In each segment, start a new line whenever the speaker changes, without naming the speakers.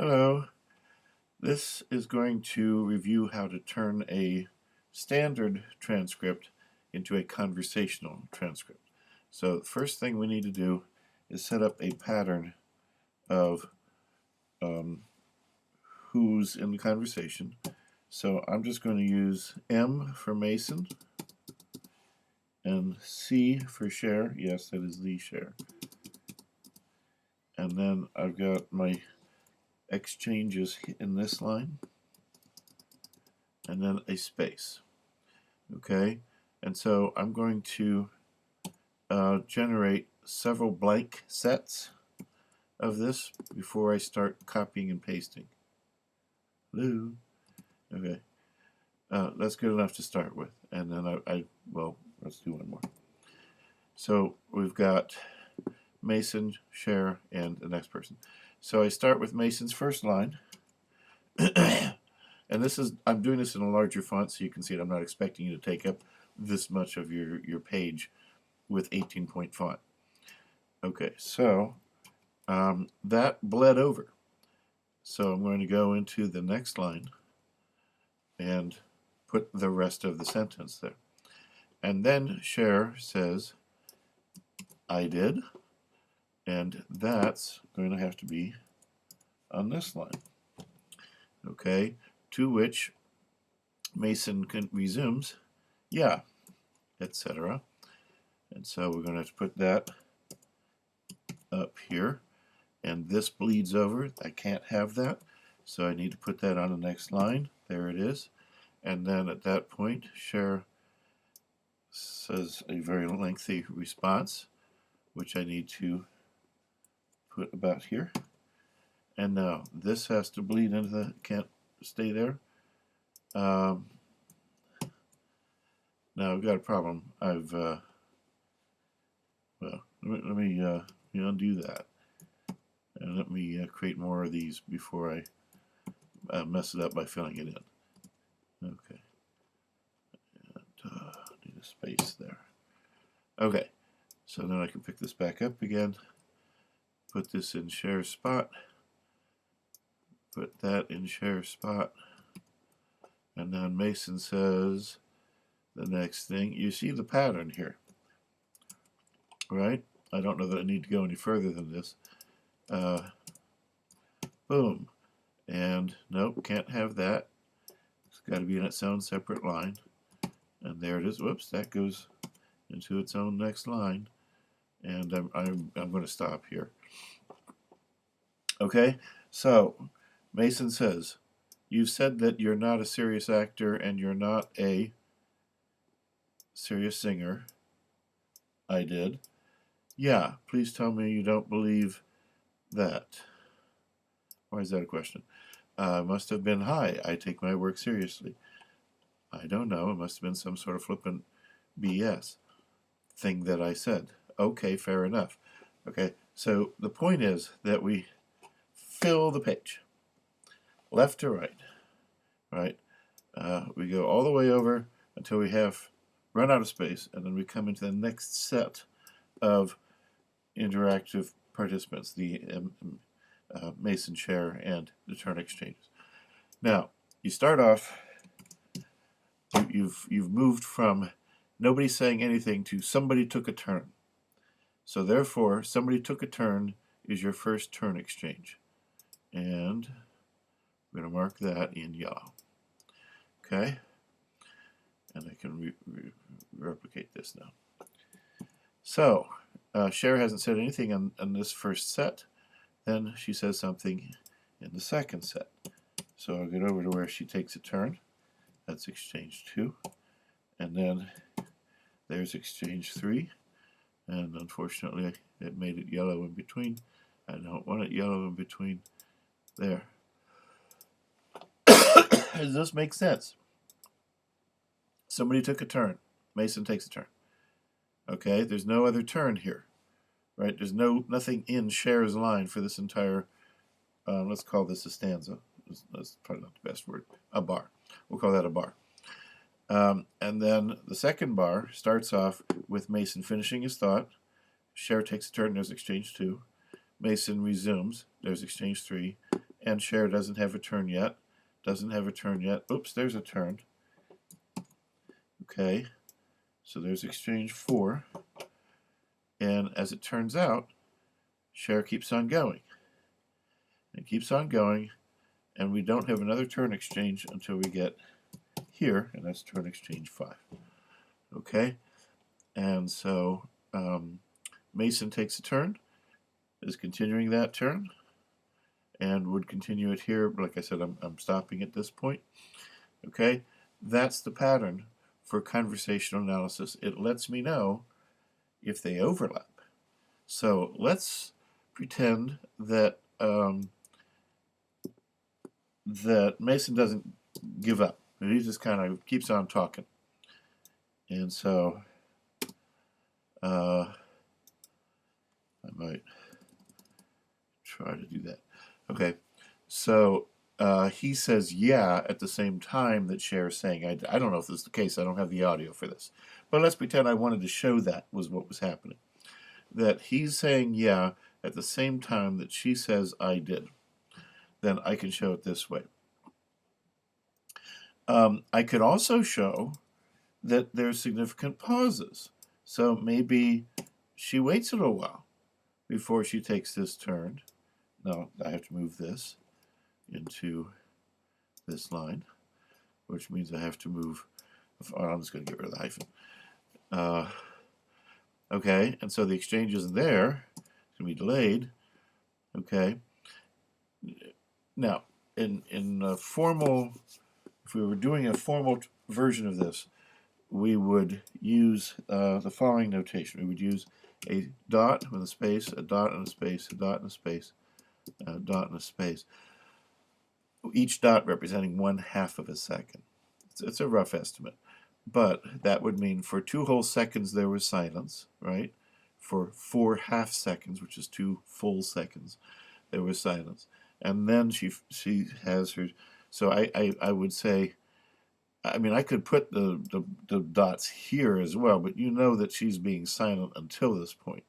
Hello. This is going to review how to turn a standard transcript into a conversational transcript. So the first thing we need to do is set up a pattern of who's in the conversation. So I'm just going to use M for Mason and C for share. Yes, that is the share. And then I've got my exchanges in this line, and then a space. Okay, and so I'm going to generate several blank sets of this before I start copying and pasting. Hello. Okay, that's good enough to start with, and then well, let's do one more. So we've got Mason, share, and the next person. So I start with Mason's first line, and I'm doing this in a larger font so you can see it. I'm not expecting you to take up this much of your page with 18-point font. Okay, so that bled over. So I'm going to go into the next line and put the rest of the sentence there. And then share says, I did. And that's going to have to be on this line. Okay, to which Mason resumes, yeah, etc. And so we're going to have to put that up here. And this bleeds over. I can't have that. So I need to put that on the next line. There it is. And then at that point, share says a very lengthy response, which I need to put about here. And now this has to bleed into the, can't stay there. Now I've got a problem. Well, let me undo that. And let me create more of these before I mess it up by filling it in. Okay. And need a space there. Okay. So then I can pick this back up again. Put this in share spot, put that in share spot, and then Mason says the next thing. You see the pattern here, right? I don't know that I need to go any further than this. Boom, and nope, can't have that. It's got to be in its own separate line, and there it is. Whoops, that goes into its own next line, and I'm going to stop here. Okay, so Mason says, you said that you're not a serious actor and you're not a serious singer. I did. Yeah, please tell me you don't believe that. Why is that a question? Must have been, hi, I take my work seriously. I don't know, it must have been some sort of flippant BS thing that I said. Okay, fair enough. Okay, so the point is that we fill the page, left to right, right? We go all the way over until we have run out of space, and then we come into the next set of interactive participants, the Mason share and the turn exchanges. Now, you start off, you've moved from nobody saying anything to somebody took a turn. So therefore, somebody took a turn is your first turn exchange. And I'm going to mark that in yellow. Okay? And I can replicate this now. So, Cher hasn't said anything on this first set. Then she says something in the second set. So I'll get over to where she takes a turn. That's exchange 2. And then there's exchange 3. And unfortunately, it made it yellow in between. I don't want it yellow in between. There. Does this make sense? Somebody took a turn. Mason takes a turn. Okay, there's no other turn here. Right? There's nothing in Cher's line for this entire, let's call this a stanza. That's probably not the best word. A bar. We'll call that a bar. And then the second bar starts off with Mason finishing his thought. Cher takes a turn. There's exchange 2. Mason resumes. There's exchange 3. and Cher doesn't have a turn yet. Doesn't have a turn yet. Oops, there's a turn. Okay, so there's exchange 4. And as it turns out, Cher keeps on going. It keeps on going, and we don't have another turn exchange until we get here, and that's turn exchange 5. Okay, and so Mason takes a turn, is continuing that turn, and would continue it here. But like I said, I'm stopping at this point. Okay, that's the pattern for conversational analysis. It lets me know if they overlap. So let's pretend that that Mason doesn't give up. He just kind of keeps on talking. And so I might try to do that. Okay, so he says yeah at the same time that Cher is saying, I don't know if this is the case, I don't have the audio for this. But let's pretend I wanted to show that was what was happening. That he's saying yeah at the same time that she says I did. Then I can show it this way. I could also show that there's significant pauses. So maybe she waits a little while before she takes this turn. Now I have to move this into this line, which means I have to move. Oh, I'm just going to get rid of the hyphen. Okay, and so the exchange isn't there. It's going to be delayed. Okay. Now, in a formal, if we were doing a formal version of this, we would use the following notation. We would use a dot with a space, a dot and a space, a dot and a space, a dot and a space. Each dot representing 1/2 of a second. It's a rough estimate. But that would mean for 2 whole seconds there was silence, right? For 4 half seconds, which is 2 full seconds, there was silence. And then she has her, so I would say, I mean, I could put the dots here as well, but you know that she's being silent until this point.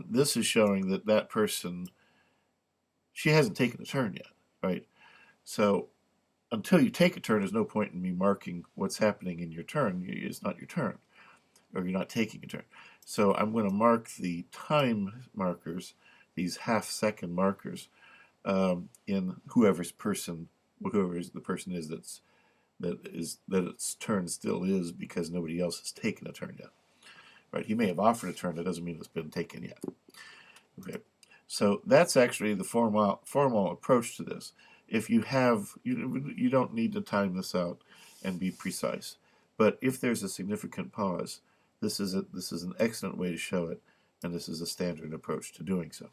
This is showing that that person, she hasn't taken a turn yet, right? So until you take a turn, there's no point in me marking what's happening in your turn. It's not your turn, or you're not taking a turn. So I'm going to mark the time markers, these half-second markers, in whoever the person is that its turn still is, because nobody else has taken a turn yet. Right? He may have offered a turn. That doesn't mean it's been taken yet. Okay. So that's actually the formal approach to this. If you have, you don't need to time this out and be precise. But if there's a significant pause, this is an excellent way to show it, and this is a standard approach to doing so.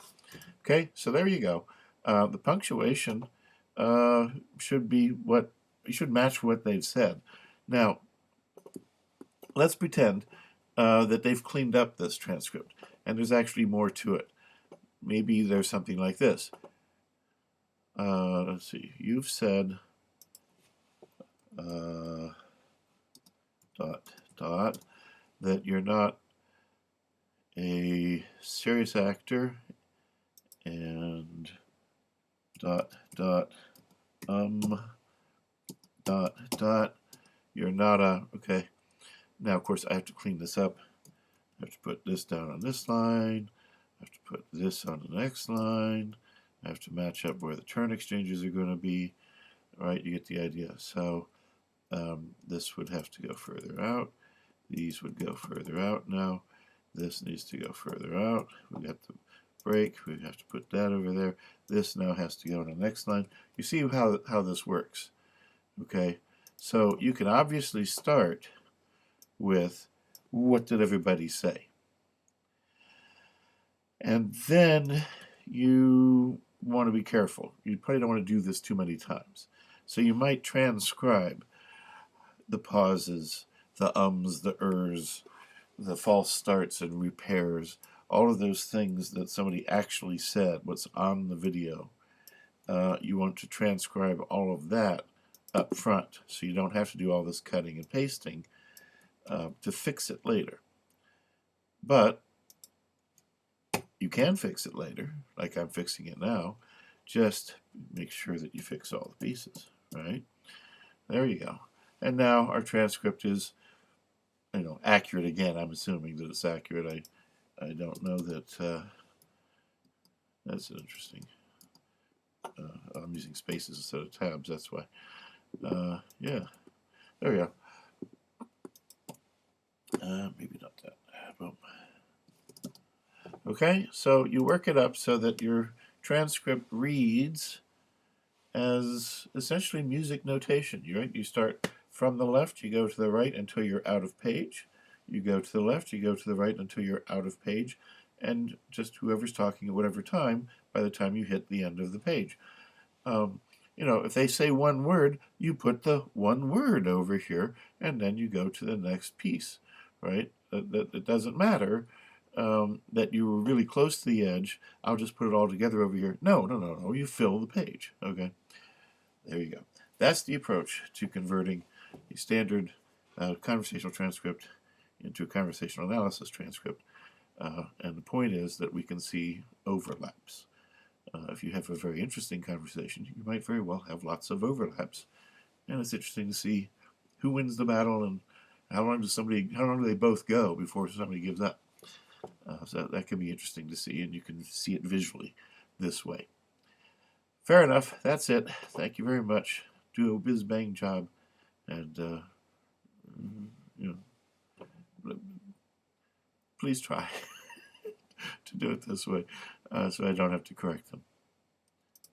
Okay, so there you go. The punctuation should match what they've said. Now, let's pretend that they've cleaned up this transcript, and there's actually more to it. Maybe there's something like this. Let's see. You've said that you're not a serious actor, and you're not a, okay. Now, of course, I have to clean this up. I have to put this down on this line. I have to put this on the next line. I have to match up where the turn exchanges are going to be. All right, you get the idea. So this would have to go further out. These would go further out now. This needs to go further out. We got the break. We have to put that over there. This now has to go on the next line. You see how this works. Okay, so you can obviously start with what did everybody say? And then you want to be careful. You probably don't want to do this too many times. So you might transcribe the pauses, the ums, the ers, the false starts and repairs, all of those things that somebody actually said, what's on the video. You want to transcribe all of that up front, so you don't have to do all this cutting and pasting to fix it later. But you can fix it later, like I'm fixing it now. Just make sure that you fix all the pieces, right? There you go. And now our transcript is, accurate again. I'm assuming that it's accurate. I don't know that. That's interesting. I'm using spaces instead of tabs. That's why. Yeah. There we go. Maybe not that. Boom. Okay, so you work it up so that your transcript reads as essentially music notation. You start from the left, you go to the right until you're out of page. You go to the left, you go to the right until you're out of page, and just whoever's talking at whatever time by the time you hit the end of the page. If they say one word, you put the one word over here, and then you go to the next piece, right? It doesn't matter that you were really close to the edge. I'll just put it all together over here. No. You fill the page, okay? There you go. That's the approach to converting a standard conversational transcript into a conversational analysis transcript. And the point is that we can see overlaps. If you have a very interesting conversation, you might very well have lots of overlaps. And it's interesting to see who wins the battle and how long do they both go before somebody gives up. So that can be interesting to see, and you can see it visually this way. Fair enough. That's it. Thank you very much. Do a whiz-bang job, and please try to do it this way so I don't have to correct them.